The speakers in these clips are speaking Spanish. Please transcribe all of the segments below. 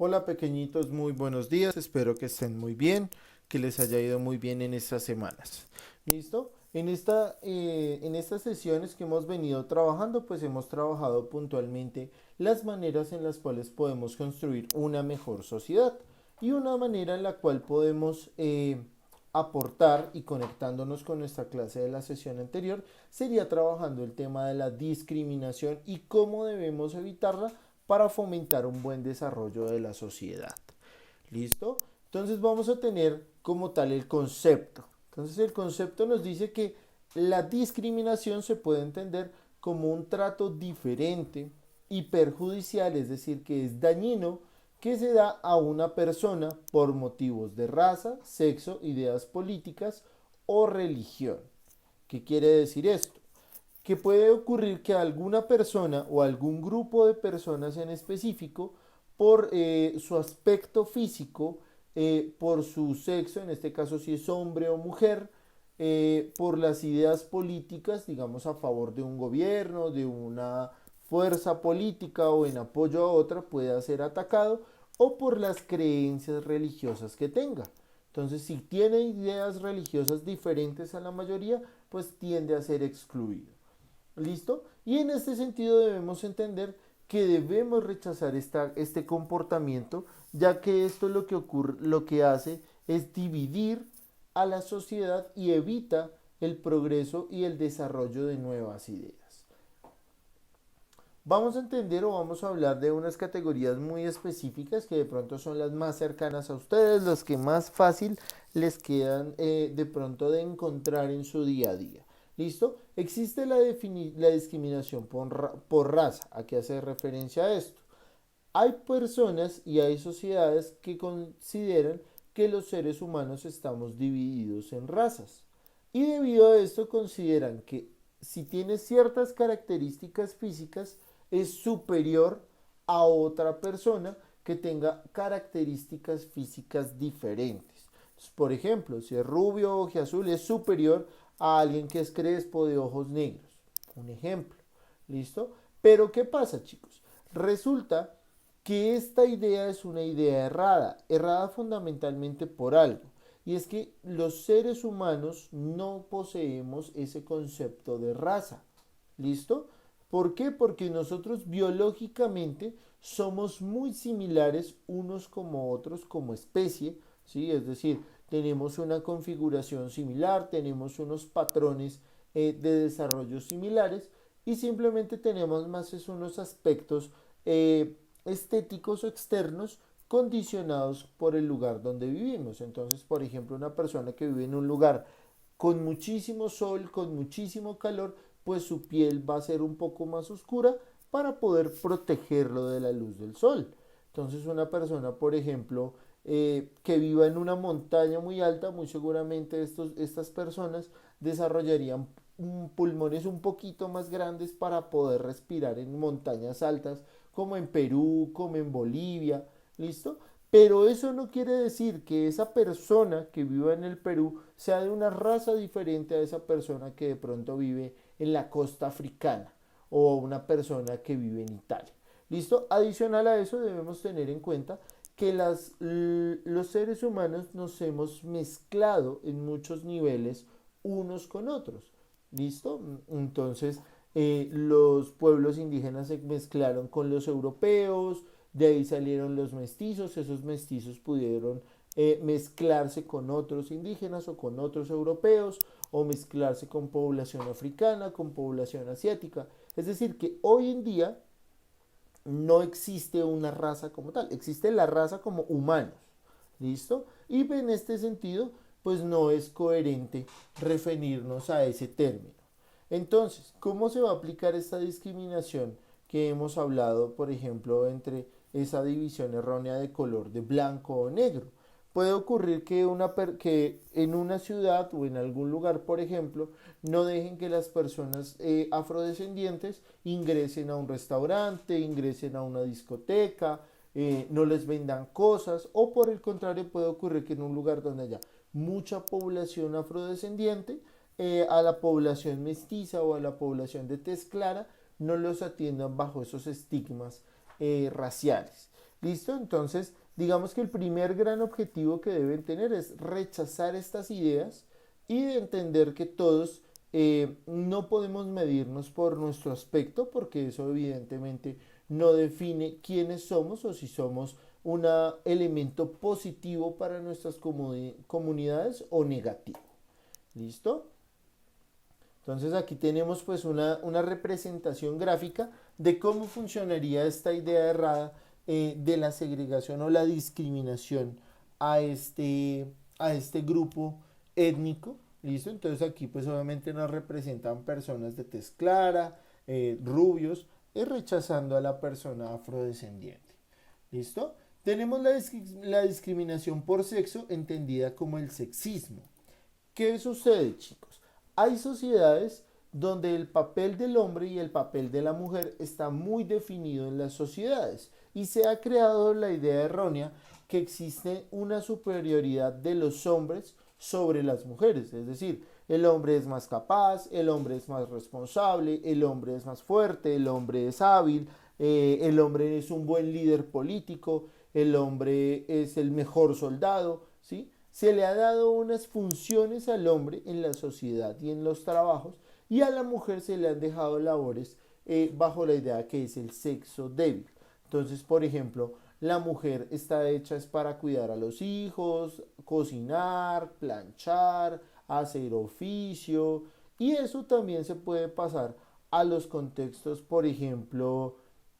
Hola pequeñitos, muy buenos días, espero que estén muy bien, que les haya ido muy bien en estas semanas. ¿Listo? En estas sesiones que hemos venido trabajando, pues hemos trabajado puntualmente las maneras en las cuales podemos construir una mejor sociedad y una manera en la cual podemos aportar y conectándonos con nuestra clase de la sesión anterior, sería trabajando el tema de la discriminación y cómo debemos evitarla para fomentar un buen desarrollo de la sociedad. ¿Listo? Entonces vamos a tener como tal el concepto. Entonces el concepto nos dice que la discriminación se puede entender como un trato diferente y perjudicial, es decir, que es dañino, que se da a una persona por motivos de raza, sexo, ideas políticas o religión. ¿Qué quiere decir esto? Que puede ocurrir que alguna persona o algún grupo de personas en específico, por su aspecto físico, por su sexo, en este caso si es hombre o mujer, por las ideas políticas, digamos a favor de un gobierno, de una fuerza política o en apoyo a otra, pueda ser atacado o por las creencias religiosas que tenga. Entonces, si tiene ideas religiosas diferentes a la mayoría, pues tiende a ser excluido. ¿Listo? Y en este sentido debemos entender que debemos rechazar este comportamiento, ya que esto lo que ocurre, lo que hace es dividir a la sociedad y evita el progreso y el desarrollo de nuevas ideas. Vamos a entender o vamos a hablar de unas categorías muy específicas que de pronto son las más cercanas a ustedes, las que más fácil les quedan de pronto de encontrar en su día a día. ¿Listo? Existe la discriminación por raza. ¿A qué hace referencia a esto? Hay personas y hay sociedades que consideran que los seres humanos estamos divididos en razas. Y debido a esto consideran que si tiene ciertas características físicas es superior a otra persona que tenga características físicas diferentes. Entonces, por ejemplo, si es rubio o ojiazul es superior a alguien que es crespo de ojos negros. Un ejemplo. ¿Listo? Pero ¿qué pasa, chicos? Resulta que esta idea es una idea errada fundamentalmente por algo, y es que los seres humanos no poseemos ese concepto de raza. ¿Listo? ¿Por qué? Porque nosotros biológicamente somos muy similares unos como otros como especie, ¿sí? Es decir, tenemos una configuración similar, tenemos unos patrones de desarrollo similares y simplemente tenemos más es unos aspectos estéticos o externos condicionados por el lugar donde vivimos. Entonces, por ejemplo, una persona que vive en un lugar con muchísimo sol, con muchísimo calor, pues su piel va a ser un poco más oscura para poder protegerlo de la luz del sol. Entonces una persona, por ejemplo, que viva en una montaña muy alta, muy seguramente estas personas desarrollarían pulmones un poquito más grandes para poder respirar en montañas altas, como en Perú, como en Bolivia, ¿listo? Pero eso no quiere decir que esa persona que viva en el Perú sea de una raza diferente a esa persona que de pronto vive en la costa africana o una persona que vive en Italia. ¿Listo? Adicional a eso debemos tener en cuenta que los seres humanos nos hemos mezclado en muchos niveles unos con otros. ¿Listo? Entonces, los pueblos indígenas se mezclaron con los europeos, de ahí salieron los mestizos, esos mestizos pudieron mezclarse con otros indígenas o con otros europeos o mezclarse con población africana, con población asiática. Es decir, que hoy en día no existe una raza como tal, existe la raza como humanos. ¿Listo? Y en este sentido, pues no es coherente referirnos a ese término. Entonces, ¿cómo se va a aplicar esta discriminación que hemos hablado, por ejemplo, entre esa división errónea de color de blanco o negro? Puede ocurrir que en una ciudad o en algún lugar, por ejemplo, no dejen que las personas afrodescendientes ingresen a un restaurante, ingresen a una discoteca, no les vendan cosas, o por el contrario puede ocurrir que en un lugar donde haya mucha población afrodescendiente, a la población mestiza o a la población de tez clara no los atiendan bajo esos estigmas raciales. ¿Listo? Entonces, digamos que el primer gran objetivo que deben tener es rechazar estas ideas y de entender que todos no podemos medirnos por nuestro aspecto, porque eso evidentemente no define quiénes somos o si somos un elemento positivo para nuestras comunidades o negativo. ¿Listo? Entonces aquí tenemos pues una representación gráfica de cómo funcionaría esta idea errada de la segregación o la discriminación a este grupo étnico. ¿Listo? Entonces aquí pues obviamente nos representan personas de tez clara, rubios, rechazando a la persona afrodescendiente. ¿Listo? Tenemos la discriminación por sexo entendida como el sexismo. ¿Qué sucede, chicos? Hay sociedades donde el papel del hombre y el papel de la mujer está muy definido en las sociedades y se ha creado la idea errónea que existe una superioridad de los hombres sobre las mujeres, es decir, el hombre es más capaz, el hombre es más responsable, el hombre es más fuerte, el hombre es hábil, el hombre es un buen líder político, el hombre es el mejor soldado, ¿sí? Se le ha dado unas funciones al hombre en la sociedad y en los trabajos y a la mujer se le han dejado labores bajo la idea que es el sexo débil. Entonces, por ejemplo, la mujer está hecha es para cuidar a los hijos, cocinar, planchar, hacer oficio y eso también se puede pasar a los contextos, por ejemplo,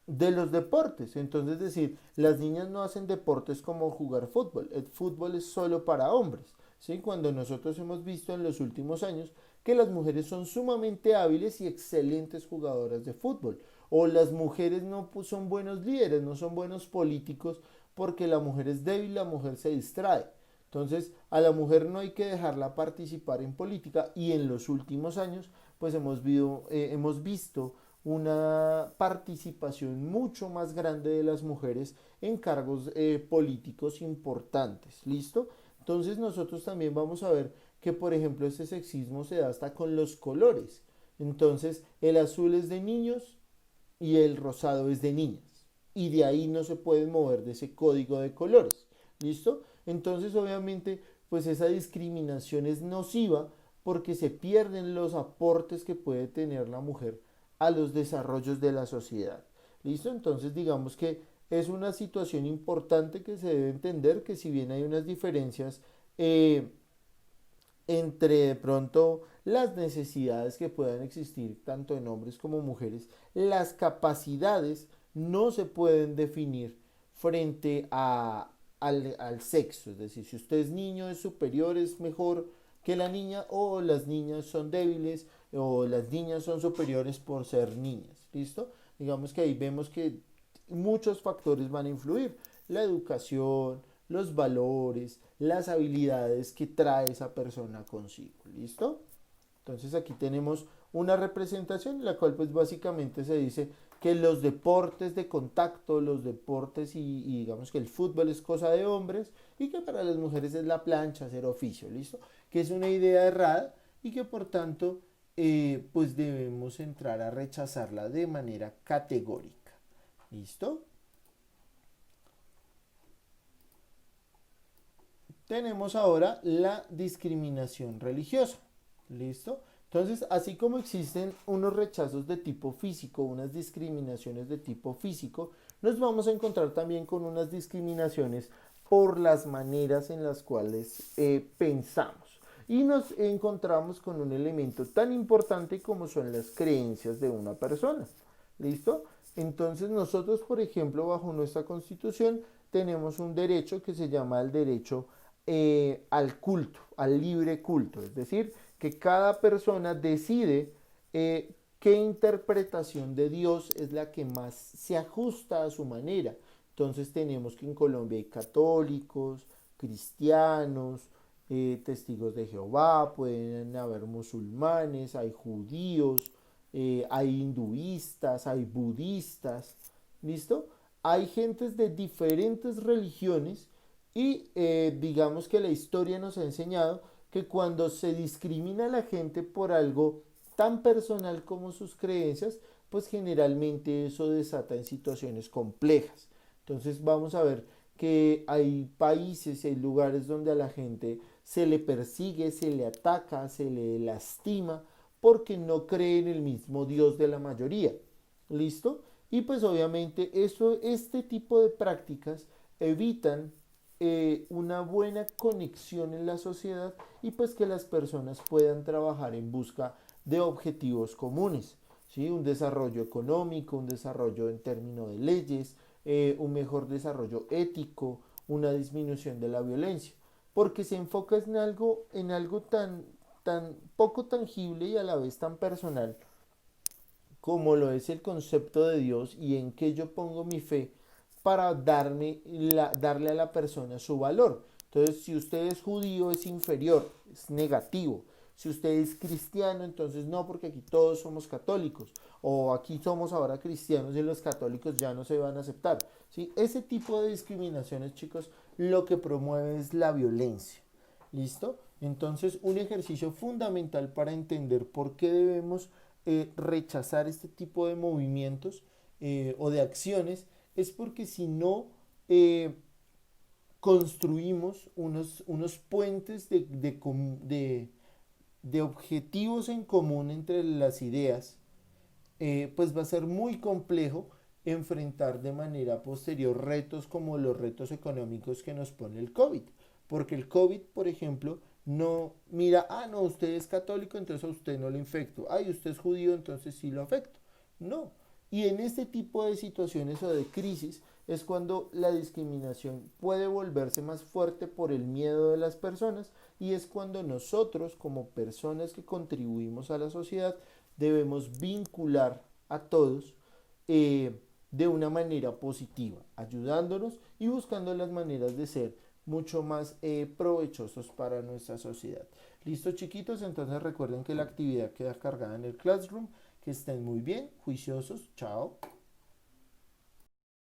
de los deportes. Entonces, es decir, las niñas no hacen deportes como jugar fútbol. El fútbol es solo para hombres. ¿Sí? Cuando nosotros hemos visto en los últimos años que las mujeres son sumamente hábiles y excelentes jugadoras de fútbol. O las mujeres no son buenos líderes, no son buenos políticos porque la mujer es débil, la mujer se distrae. Entonces, a la mujer no hay que dejarla participar en política y en los últimos años, pues hemos visto una participación mucho más grande de las mujeres en cargos políticos importantes. ¿Listo? Entonces nosotros también vamos a ver que, por ejemplo, este sexismo se da hasta con los colores. Entonces, el azul es de niños y el rosado es de niñas. Y de ahí no se pueden mover de ese código de colores. ¿Listo? Entonces, obviamente, pues esa discriminación es nociva porque se pierden los aportes que puede tener la mujer a los desarrollos de la sociedad. ¿Listo? Entonces digamos que es una situación importante que se debe entender que si bien hay unas diferencias entre de pronto las necesidades que puedan existir tanto en hombres como mujeres, las capacidades no se pueden definir frente al sexo. Es decir, si usted es niño, es superior, es mejor que la niña, o las niñas son débiles, o las niñas son superiores por ser niñas. ¿Listo? Digamos que ahí vemos que muchos factores van a influir. La educación, los valores, las habilidades que trae esa persona consigo. ¿Listo? Entonces aquí tenemos una representación en la cual pues básicamente se dice que los deportes de contacto, los deportes y digamos que el fútbol es cosa de hombres y que para las mujeres es la plancha, hacer oficio, ¿listo? Que es una idea errada y que por tanto pues debemos entrar a rechazarla de manera categórica, ¿listo? Tenemos ahora la discriminación religiosa. ¿Listo? Entonces, así como existen unos rechazos de tipo físico, unas discriminaciones de tipo físico, nos vamos a encontrar también con unas discriminaciones por las maneras en las cuales pensamos. Y nos encontramos con un elemento tan importante como son las creencias de una persona. ¿Listo? Entonces nosotros, por ejemplo, bajo nuestra constitución, tenemos un derecho que se llama el derecho al culto, al libre culto. Es decir, que cada persona decide qué interpretación de Dios es la que más se ajusta a su manera. Entonces tenemos que en Colombia hay católicos, cristianos, testigos de Jehová, pueden haber musulmanes, hay judíos, hay hinduistas, hay budistas, ¿listo? Hay gentes de diferentes religiones y digamos que la historia nos ha enseñado que cuando se discrimina a la gente por algo tan personal como sus creencias, pues generalmente eso desata en situaciones complejas. Entonces vamos a ver que hay países, hay lugares donde a la gente se le persigue, se le ataca, se le lastima porque no cree en el mismo Dios de la mayoría. ¿Listo? Y pues obviamente este tipo de prácticas evitan una buena conexión en la sociedad y pues que las personas puedan trabajar en busca de objetivos comunes, ¿sí? Un desarrollo económico, un desarrollo en términos de leyes, un mejor desarrollo ético, una disminución de la violencia, porque se enfoca en algo tan poco tangible y a la vez tan personal como lo es el concepto de Dios y en qué yo pongo mi fe para darle a la persona su valor. Entonces, si usted es judío, es inferior, es negativo. Si usted es cristiano, entonces no, porque aquí todos somos católicos. O aquí somos ahora cristianos y los católicos ya no se van a aceptar. ¿Sí? Ese tipo de discriminaciones, chicos, lo que promueve es la violencia. ¿Listo? Entonces, un ejercicio fundamental para entender por qué debemos rechazar este tipo de movimientos o de acciones es porque si no construimos unos puentes de objetivos en común entre las ideas, pues va a ser muy complejo enfrentar de manera posterior retos como los retos económicos que nos pone el COVID. Porque el COVID, por ejemplo, no mira, no, usted es católico, entonces a usted no lo infecto. Ay, usted es judío, entonces sí lo afecto. No. Y en este tipo de situaciones o de crisis es cuando la discriminación puede volverse más fuerte por el miedo de las personas y es cuando nosotros como personas que contribuimos a la sociedad debemos vincular a todos de una manera positiva, ayudándonos y buscando las maneras de ser mucho más provechosos para nuestra sociedad. Listo, chiquitos, entonces recuerden que la actividad queda cargada en el Classroom, que estén muy bien, juiciosos, chao.